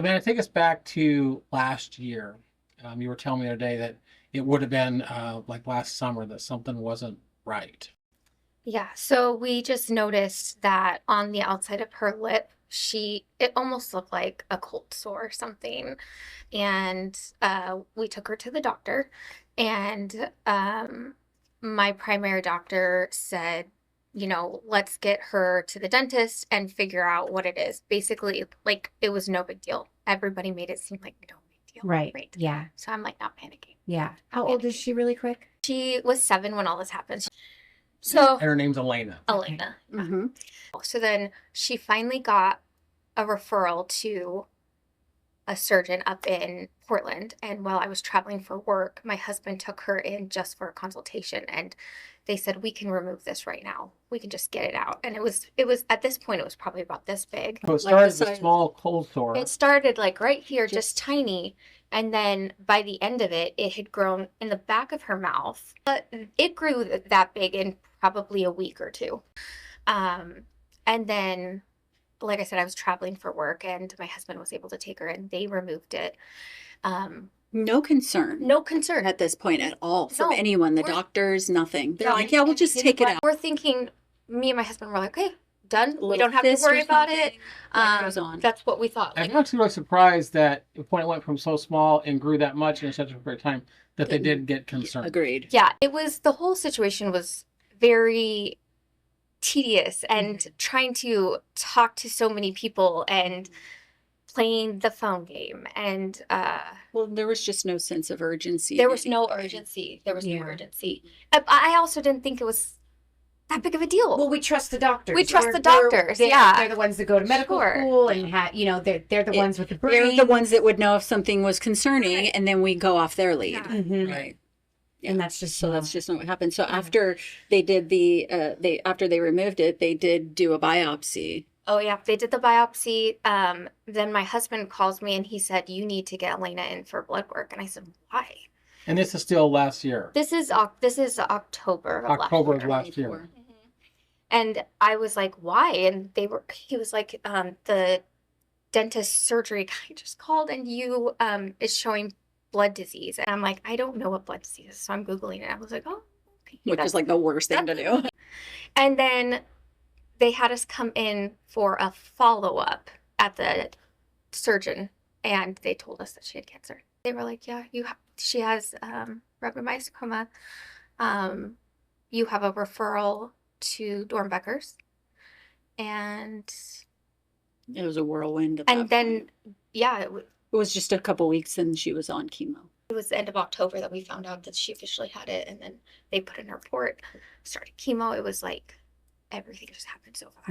I mean, I take us back to last year. You were telling me the other day that it would have been like last summer that something wasn't right. Yeah, so we just noticed that on the outside of her lip, it almost looked like a cold sore or something. And we took her to the doctor, and my primary doctor said, let's get her to the dentist and figure out what it is. Basically, like it was no big deal. Everybody made it seem like no big deal. Right. Right. Yeah. So I'm like, not panicking. Yeah. How old is she really quick? She was 7 when all this happened. So And her name's Elena. Elena. Okay. Yeah. So then she finally got a referral to a surgeon up in Portland. And while I was traveling for work, my husband took her in just for a consultation. And they said, we can remove this right now. We can just get it out. And it was at this point, it was probably about this big. So it started as a small cold sore. It started like right here, just tiny. And then by the end of it, it had grown in the back of her mouth. But it grew that big in probably a week or two. And then, like I said, I was traveling for work and my husband was able to take her and they removed it. No concern. No concern. At this point at all from No, anyone, the we're- doctors, nothing. They're No, like, yeah, we'll just take it out. We're thinking, me and my husband were like, okay, done. We Little don't have to cyst or worry about it. something. Life goes on. That's what we thought. I'm actually really surprised that when it went from so small and grew that much in such a short period of time, that they did get concerned. Agreed. Yeah, the whole situation was very tedious and trying to talk to so many people and playing the phone game and Well, there was just no sense of urgency. there was no urgency. There was no Yeah. urgency. I also didn't think it was that big of a deal. Well, we trust the doctors. We trust the doctors, yeah. They're the ones that go to medical Sure. school and they're the ones with the brain. They're the ones that would know if something was concerning, Right. and then we go off their lead. Yeah. Mhm. Right. And that's just So that's just not what happened. So after they did after they removed it, they did do a biopsy. Oh yeah, they did the biopsy. Then my husband calls me and he said, "You need to get Elena in for blood work." And I said, "Why?" And this is still last year. This is October of October of last last year. year. And I was like, "Why?" And he was like, "The dentist surgery guy just called and you is showing blood disease." And I'm like, "I don't know what blood disease is." So I'm Googling it. I was like, "Oh, okay." Which is like the worst thing to do. And then they had us come in for a follow-up at the surgeon, and they told us that she had cancer. They were like, "Yeah, she has rhabdomyosarcoma. You have a referral to Dornbecker's." And It was a whirlwind. At that then, point. yeah, It was just a couple weeks and she was on chemo. it was the end of October that we found out that she officially had it, and then they put in a report, started chemo. It was like everything just happened so fast.